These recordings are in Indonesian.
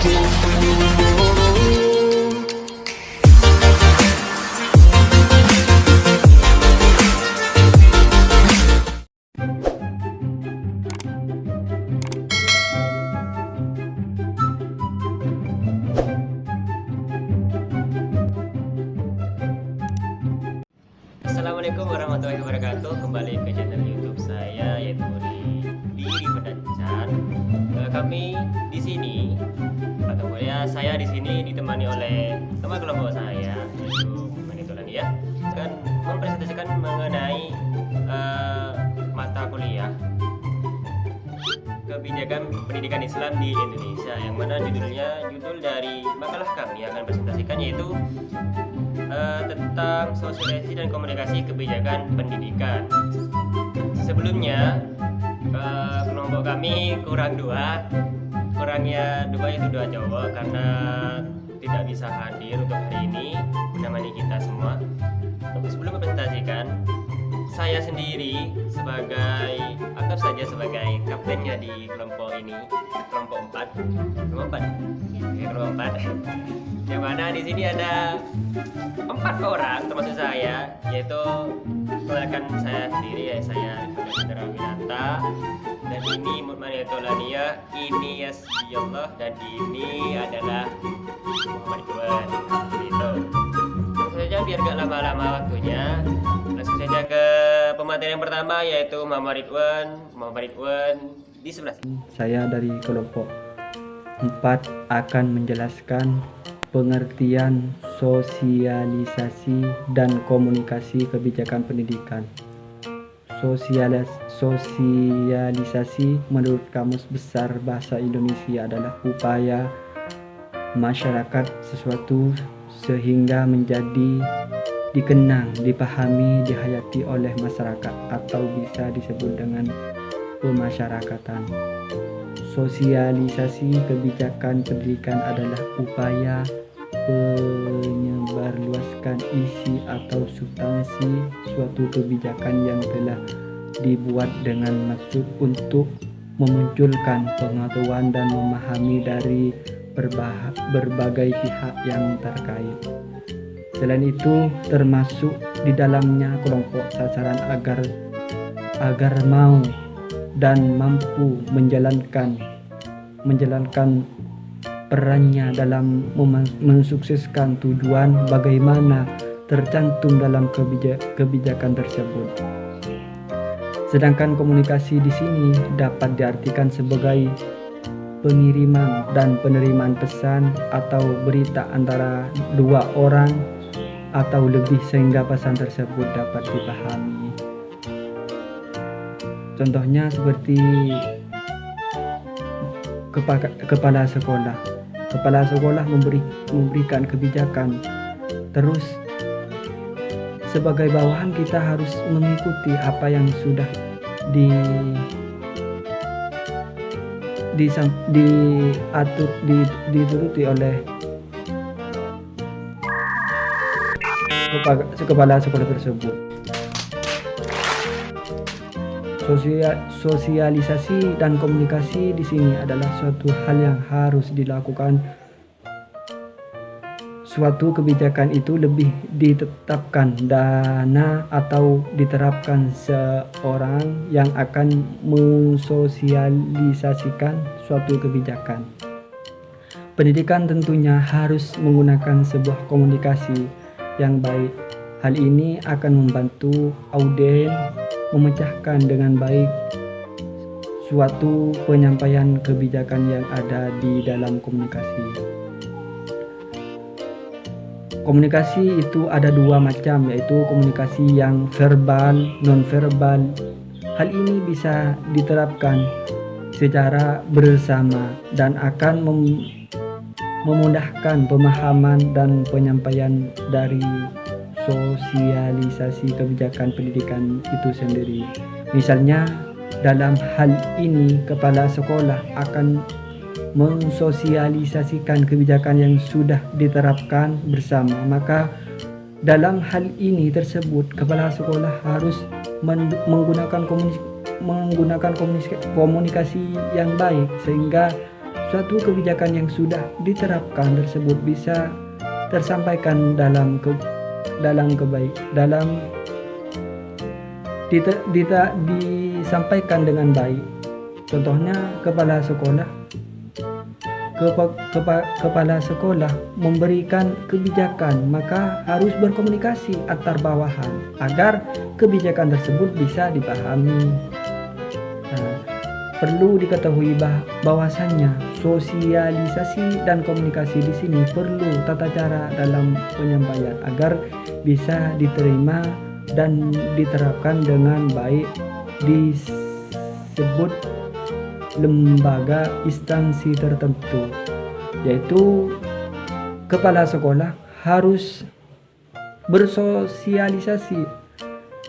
Assalamualaikum warahmatullahi wabarakatuh. Kembali ke channel YouTube saya, yaitu di Pedancan. Kami di sini, atau ya saya di sini ditemani oleh teman kelompok saya, yaitu Manitolan ya, akan mempresentasikan mengenai mata kuliah kebijakan pendidikan Islam di Indonesia, yang mana judul dari makalah kami yang akan presentasikan yaitu tentang sosialisasi dan komunikasi kebijakan pendidikan. Sebelumnya kelompok kami kurangnya dua itu dua cowok karena tidak bisa hadir untuk hari ini menemani kita semua. Sebelum mempresentasikan, saya sendiri anggap saja sebagai kaptennya di kelompok ini, kelompok 4, yang mana di sini ada 4 orang termasuk saya, yaitu keluarkan saya sendiri, ya saya Chandra Winata, dan ini Mutmani Tolania, ini Yasbiyallah, dan ini adalah Muhammad Iwan. Itu langsung saja biar gak lama-lama waktunya, langsung saja ke pemateri yang pertama, yaitu Muhammad Ridwan di sebelah sini. Saya dari kelompok 4 akan menjelaskan pengertian sosialisasi dan komunikasi kebijakan pendidikan. Sosialisasi menurut Kamus Besar Bahasa Indonesia adalah upaya masyarakat sesuatu sehingga menjadi dikenang, dipahami, dihayati oleh masyarakat, atau bisa disebut dengan pemasyarakatan. Sosialisasi kebijakan pendidikan adalah upaya menyebarluaskan isi atau substansi suatu kebijakan yang telah dibuat dengan maksud untuk memunculkan pengetahuan dan memahami dari berbagai pihak yang terkait. Selain itu, termasuk di dalamnya kelompok sasaran agar mau dan mampu menjalankan perannya dalam mensukseskan tujuan bagaimana tercantum dalam kebijakan tersebut. Sedangkan komunikasi di sini dapat diartikan sebagai pengiriman dan penerimaan pesan atau berita antara dua orang atau lebih sehingga pesan tersebut dapat dipahami. Contohnya seperti kepala sekolah. Kepala sekolah memberikan kebijakan, terus sebagai bawahan kita harus mengikuti apa yang sudah dituruti oleh kepala sekolah tersebut. Sosialisasi dan komunikasi di sini adalah suatu hal yang harus dilakukan. Suatu kebijakan itu lebih ditetapkan dana atau diterapkan seorang yang akan mensosialisasikan suatu kebijakan. Pendidikan tentunya harus menggunakan sebuah komunikasi yang baik. Hal ini akan membantu audien memecahkan dengan baik suatu penyampaian kebijakan yang ada di dalam komunikasi. Komunikasi itu ada dua macam, yaitu komunikasi yang verbal, non-verbal. Hal ini bisa diterapkan secara bersama dan akan memudahkan pemahaman dan penyampaian dari sosialisasi kebijakan pendidikan itu sendiri. Misalnya, dalam hal ini kepala sekolah akan mensosialisasikan kebijakan yang sudah diterapkan bersama. Maka dalam hal ini tersebut kepala sekolah harus menggunakan komunikasi yang baik sehingga suatu kebijakan yang sudah diterapkan tersebut bisa tersampaikan disampaikan dengan baik. Contohnya kepala sekolah memberikan kebijakan, maka harus berkomunikasi antar bawahan agar kebijakan tersebut bisa dipahami. Nah, perlu diketahui bahwasannya sosialisasi dan komunikasi di sini perlu tata cara dalam penyampaian agar bisa diterima dan diterapkan dengan baik. Disebut lembaga instansi tertentu, yaitu kepala sekolah harus bersosialisasi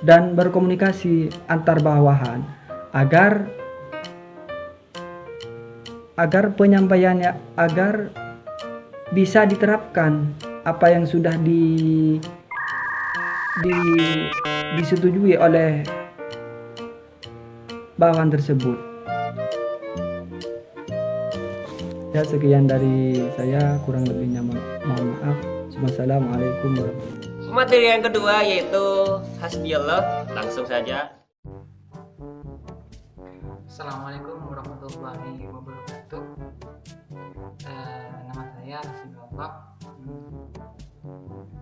dan berkomunikasi antar bawahan agar penyampaiannya agar bisa diterapkan apa yang sudah disetujui oleh bawahan tersebut. Ya, sekian dari saya, kurang lebihnya mohon maaf. Wassalamualaikum warahmatullahi wabarakatuh. Materi yang kedua yaitu hasbiyallah, langsung saja. Assalamualaikum warahmatullahi wabarakatuh. Nama saya Hasbiyallah.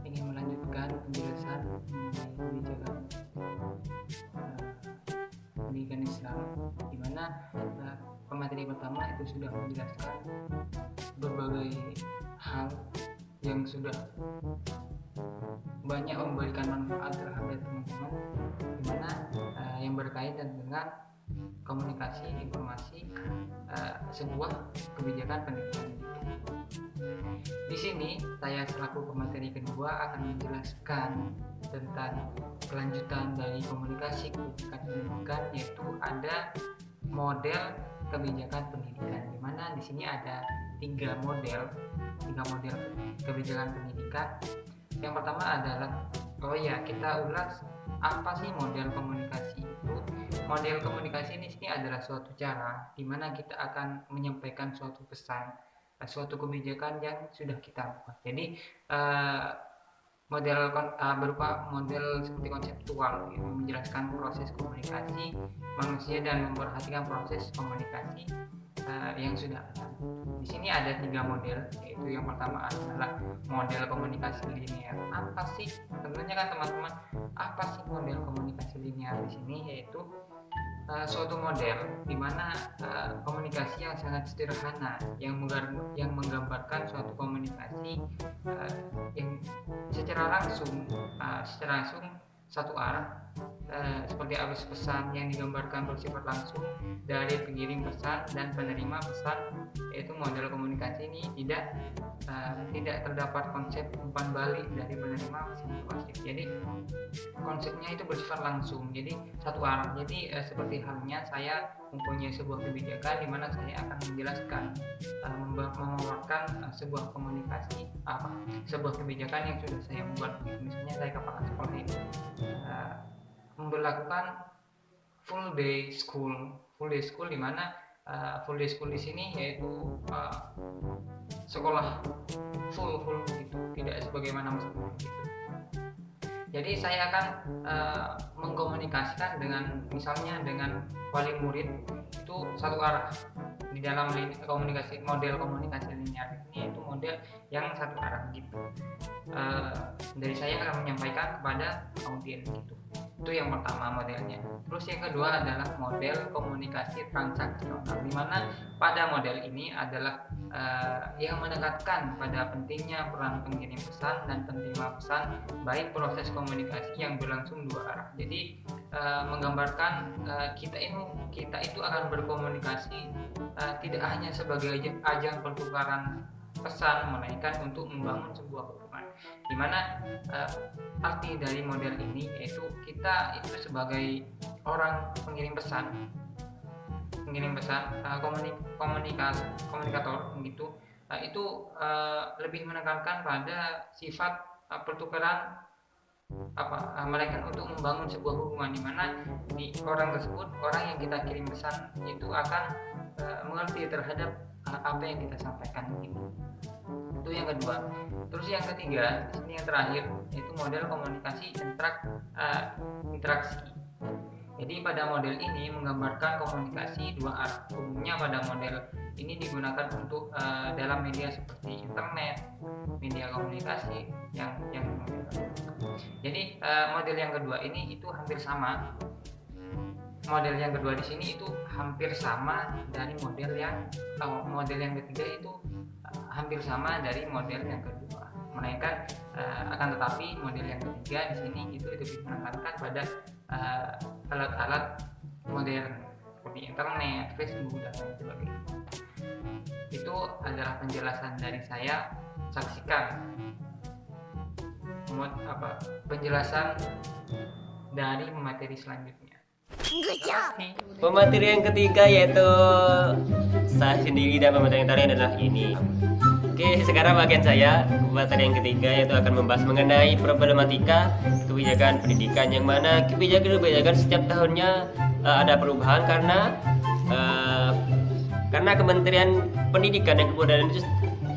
Ingin melanjutkan penjelasan mengenai kebijakan pendidikan Islam, di mana pemateri pertama itu sudah menjelaskan berbagai hal yang sudah banyak memberikan manfaat terhadap teman-teman, di mana yang berkaitan dengan komunikasi informasi sebuah kebijakan pendidikan. Di sini saya selaku pemateri kedua akan menjelaskan tentang kelanjutan dari komunikasi kebijakan pendidikan, yaitu ada model kebijakan pendidikan, di mana di sini ada tiga model kebijakan pendidikan. Yang pertama adalah kita ulas apa sih model komunikasi itu. Model komunikasi ini sini adalah suatu cara di mana kita akan menyampaikan suatu pesan, suatu kebijakan yang sudah kita buat. Jadi model berupa model seperti konseptual yang menjelaskan proses komunikasi manusia dan memperhatikan proses komunikasi yang sudah ada. Di sini ada tiga model, yaitu yang pertama adalah model komunikasi linear. Apa sih? Tentunya kan teman-teman, apa sih model komunikasi linear di sini? Yaitu suatu model di mana komunikasi yang sangat sederhana yang menggambarkan suatu komunikasi yang secara langsung satu arah, seperti arus pesan yang digambarkan bersifat langsung dari pengirim pesan dan penerima pesan, yaitu model komunikasi ini tidak terdapat konsep umpan balik dari penerima pesan pasif. Jadi konsepnya itu bersifat langsung, jadi satu arah. Jadi seperti halnya saya mempunyai sebuah kebijakan di mana saya akan menjelaskan mengeluarkan sebuah komunikasi sebuah kebijakan yang sudah saya buat. Misalnya saya kepala sekolah ini memberlakukan full day school di mana full day school di sini yaitu sekolah full gitu, tidak sebagaimana mestinya gitu. Jadi saya akan mengkomunikasikan misalnya dengan wali murid itu satu arah di dalam model komunikasi linear ini, yaitu model yang satu arah gitu. Dari saya akan menyampaikan kepada audiens gitu. Itu yang pertama modelnya. Terus yang kedua adalah model komunikasi transaksional, di mana pada model ini adalah yang menekankan pada pentingnya peran pengirim pesan dan penerima pesan, baik proses komunikasi yang berlangsung dua arah. Jadi menggambarkan kita itu akan berkomunikasi tidak hanya sebagai ajang pertukaran pesan, melainkan untuk membangun sebuah hubungan, di mana arti dari model ini yaitu kita itu sebagai orang pengirim pesan, komunikator begitu, itu lebih menekankan pada sifat pertukaran melainkan untuk membangun sebuah hubungan, di mana orang tersebut, orang yang kita kirim pesan itu akan mengerti terhadap apa yang kita sampaikan gitu. Itu yang kedua. Terus yang ketiga, ini yang terakhir, yaitu model komunikasi interaksi. Jadi pada model ini menggambarkan komunikasi dua arah. Umumnya pada model ini digunakan untuk dalam media seperti internet, media komunikasi yang jadi model yang kedua ini itu hampir sama. Model yang kedua di sini itu hampir sama dari model yang ketiga itu hampir sama dari model yang kedua. Melainkan akan tetapi model yang ketiga di sini itu lebih menekankan pada alat-alat modern seperti internet, Facebook dan lain sebagainya. Itu adalah penjelasan dari saya. Saksikan penjelasan dari materi selanjutnya. Pemateri yang ketiga yaitu saya sendiri dan pemateri yang terakhir adalah ini. Oke, sekarang bagian saya, materi yang ketiga yaitu akan membahas mengenai problematika kebijakan pendidikan, yang mana kebijakan setiap tahunnya ada perubahan karena Kementerian Pendidikan dan Kebudayaan itu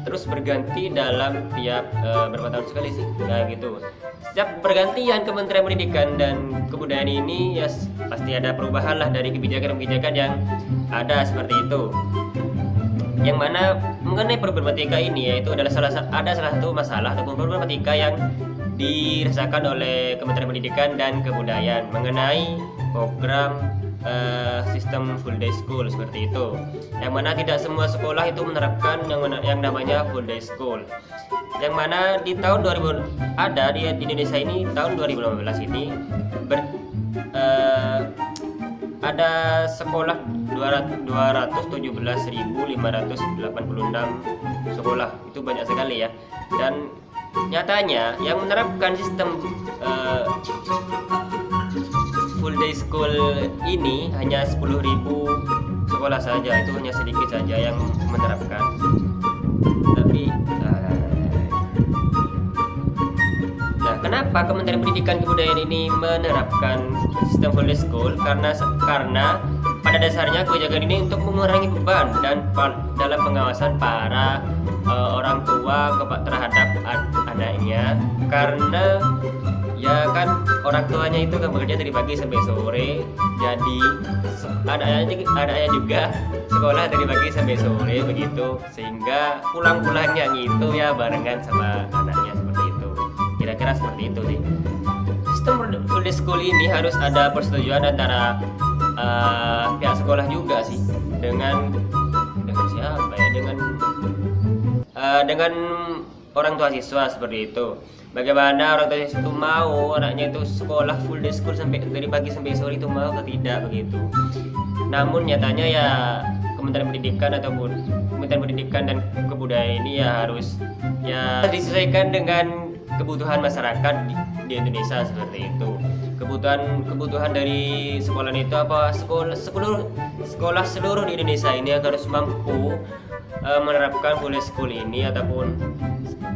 terus berganti dalam tiap berapa tahun sekali sih, kayak gitu. Setiap pergantian Kementerian Pendidikan dan Kebudayaan ini ya pasti ada perubahan lah dari kebijakan-kebijakan yang ada seperti itu. Yang mana mengenai problematika ini yaitu adalah salah satu masalah ataupun problematika yang dirasakan oleh Kementerian Pendidikan dan Kebudayaan mengenai program sistem full day school seperti itu, yang mana tidak semua sekolah itu menerapkan yang namanya full day school, yang mana di tahun 2000 ada di Indonesia ini tahun 2015 ini ada sekolah 217.586 sekolah, itu banyak sekali ya. Dan nyatanya yang menerapkan sistem full day school ini hanya 10.000 sekolah saja, itu hanya sedikit saja yang menerapkan. Tapi kenapa Kementerian Pendidikan Kebudayaan ini menerapkan sistem full day school? Karena pada dasarnya kebijakan ini untuk mengurangi beban dan dalam pengawasan para orang tua terhadap anaknya, karena ya kan orang tuanya itu kan bekerja dari pagi sampai sore, jadi adanya juga sekolah dari pagi sampai sore begitu, sehingga pulang-pulangnya gitu ya barengan sama anaknya seperti itu. Kira-kira seperti itu sih. Sistem full day school ini harus ada persetujuan antara pihak sekolah juga sih, dengan siapa ya, dengan orang tua siswa seperti itu. Bagaimana orang tua siswa itu mau anaknya itu sekolah full day school sampai dari pagi sampai sore, itu mau atau tidak begitu. Namun nyatanya ya Kementerian Pendidikan dan Kebudayaan ini ya harus ya disesuaikan dengan kebutuhan masyarakat di Indonesia seperti itu. Kebutuhan dari sekolah itu apa? Sekolah seluruh di Indonesia ini harus mampu menerapkan full day school ini, ataupun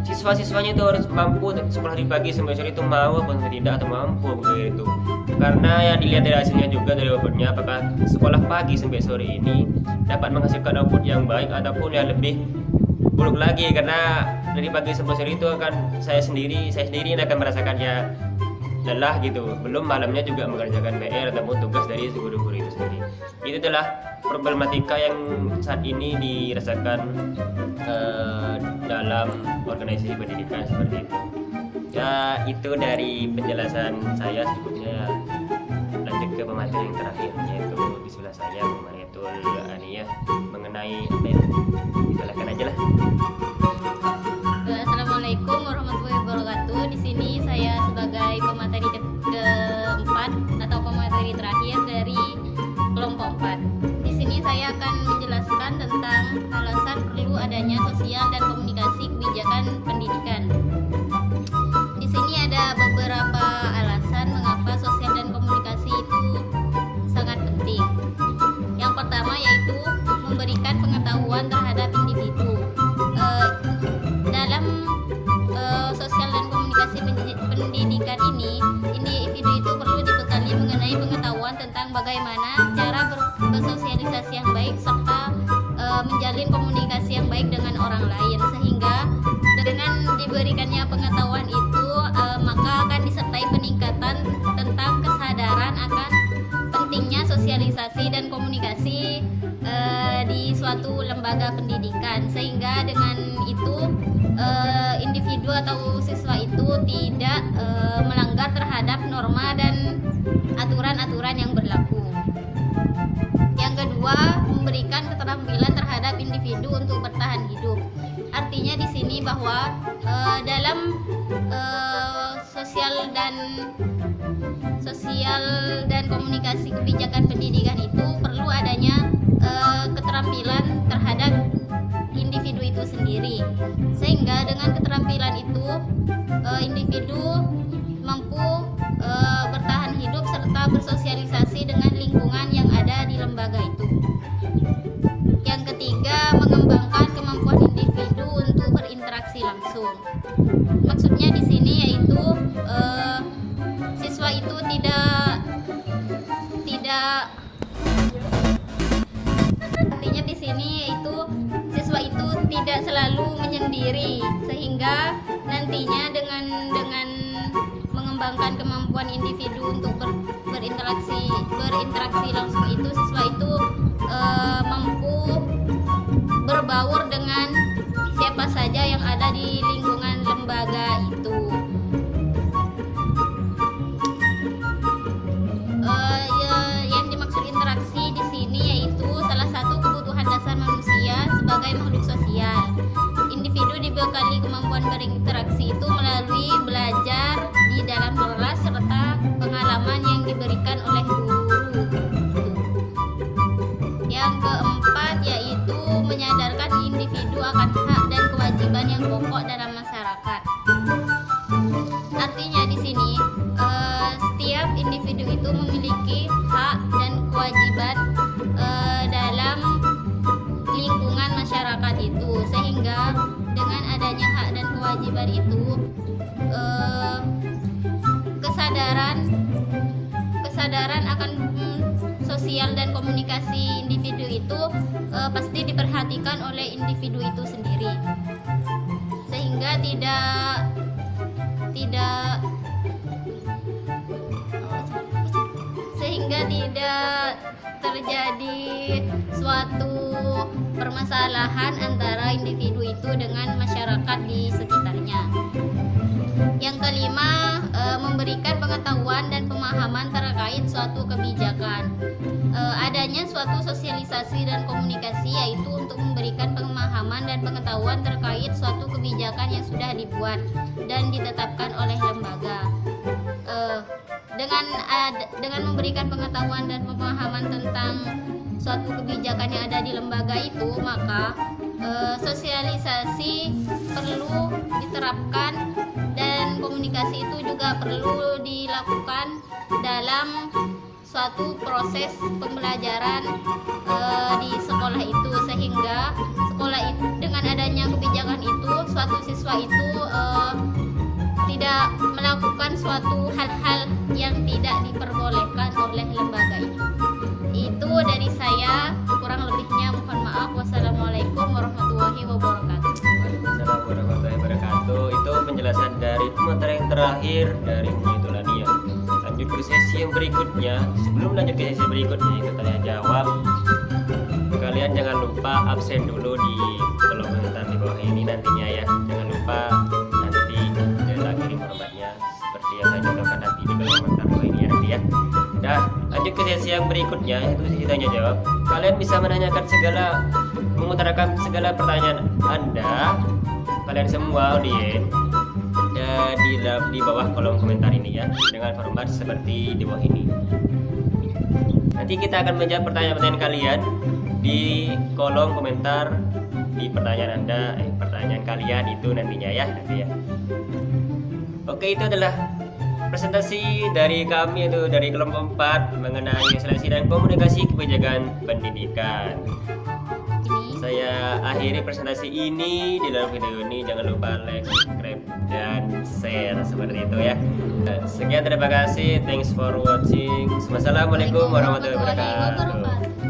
siswa-siswanya itu harus mampu sekolah di pagi sampai sore, itu mau atau tidak, atau mampu begitu. Karena ya dilihat dari hasilnya juga dari outputnya, apakah sekolah pagi sampai sore ini dapat menghasilkan output yang baik ataupun yang lebih buruk lagi, karena dari pagi sampai sore itu akan saya sendiri yang akan merasakannya lelah gitu, belum malamnya juga mengerjakan PR ataupun tugas dari guru-guru itu sendiri. Itu adalah problematika yang saat ini dirasakan dalam organisasi pendidikan seperti itu. Ya itu dari penjelasan saya, sebelumnya lanjut ke pemateri yang terakhir, yaitu di sebelah saya Mariatul Aniyah mengenai apa ya, silakan aja lah. Assalamualaikum warahmatullahi wabarakatuh. Di sini saya sebagai pemateri keempat atau pemateri terakhir dari kelompok 4. Di sini saya akan menjelaskan tentang alasan perlu adanya sosial dan komunikasi kebijakan pendidikan. Di sini ada beberapa alasan mengapa sosial dan komunikasi itu sangat penting. Yang pertama yaitu memberikan pengetahuan terhadap individu. Dalam sosial dan komunikasi pendidikan ini, individu itu perlu dibekali mengenai pengetahuan tentang bagaimana cara bersosialisasi yang baik serta menjalin komunikasi lain, sehingga dengan diberikannya pengetahuan itu maka akan disertai peningkatan tentang kesadaran akan pentingnya sosialisasi dan komunikasi di suatu lembaga pendidikan, sehingga dengan itu individu atau siswa itu tidak melanggar terhadap norma dan aturan-aturan yang berlaku. Yang kedua, memberikan keterampilan terhadap individu untuk bertahan hidup. Artinya di sini bahwa dalam sosial dan komunikasi kebijakan pendidikan itu perlu adanya keterampilan terhadap individu itu sendiri, sehingga dengan keterampilan itu individu mampu bertahan hidup serta bersosialisasi dengan lingkungan yang ada di lembaga itu. Yang ketiga, mengembangkan kemampuan individu untuk berinteraksi langsung. Maksudnya di sini yaitu siswa itu artinya di sini yaitu siswa itu tidak selalu menyendiri, sehingga nantinya dengan mengembangkan kemampuan individu untuk berinteraksi langsung itu, siswa itu mampu berbaur dengan siapa saja yang ada di lingkungan lembaga itu. Yang dimaksud interaksi di sini yaitu salah satu kebutuhan dasar manusia sebagai makhluk sosial. Individu dibekali kemampuan berinteraksi itu melalui belajar di dalam kelas serta pengalaman yang diberikan oleh guru. Yang keempat yaitu menyadarkan individu akan hak dan kewajiban yang pokok dalam masyarakat. Artinya di sini setiap individu itu memiliki hak dan kewajiban dalam lingkungan masyarakat itu, sehingga dengan adanya hak dan kewajiban itu kesadaran akan sosial dan komunikasi individu itu pasti diperhatikan oleh individu itu sendiri, sehingga tidak terjadi suatu permasalahan antara individu itu dengan masyarakat di sekitarnya. Yang kelima, memberikan pengetahuan dan pemahaman terkait suatu kebijakan. Adanya suatu sosialisasi dan komunikasi yaitu untuk memberikan pemahaman dan pengetahuan terkait suatu kebijakan yang sudah dibuat dan ditetapkan oleh lembaga. Dengan memberikan pengetahuan dan pemahaman tentang suatu kebijakan yang ada di lembaga itu, maka sosialisasi perlu diterapkan dan komunikasi itu juga perlu dilakukan dalam suatu proses pembelajaran di sekolah itu, sehingga sekolah itu dengan adanya kebijakan itu suatu siswa itu tidak melakukan suatu hal-hal yang tidak diperbolehkan oleh lembaga itu. Itu dari saya, kurang lebihnya mohon maaf. Wassalamualaikum warahmatullahi wabarakatuh. Waalaikumsalam warahmatullahi wabarakatuh. Itu penjelasan dari pemateri yang terakhir dari Munitulania. Lanjut ke sesi yang berikutnya. Sebelum lanjut ke sesi berikutnya, ikut tanya jawab. Kalian jangan lupa absen dulu di kolom komentar di bawah ini nantinya ya. Jangan lupa nanti Dela kirim formatnya seperti yang saya contohkan nanti di kolom komentar bawah ini ya nanti ya. Nah, lanjut ke sesi yang berikutnya, itu sesi tanya jawab. Kalian bisa menanyakan mengutarakan segala pertanyaan Anda, kalian semua audien, di bawah kolom komentar ini ya, dengan format seperti di bawah ini. Nanti kita akan menjawab pertanyaan-pertanyaan kalian di kolom komentar di pertanyaan kalian itu nantinya ya, nanti ya. Oke, itu adalah presentasi dari kami itu dari kelompok 4 mengenai sosialisasi dan komunikasi kebijakan pendidikan. Saya akhiri presentasi ini. Di dalam video ini jangan lupa like, subscribe, dan share seperti itu ya. Sekian, terima kasih. Thanks for watching. Wassalamualaikum warahmatullahi wabarakatuh.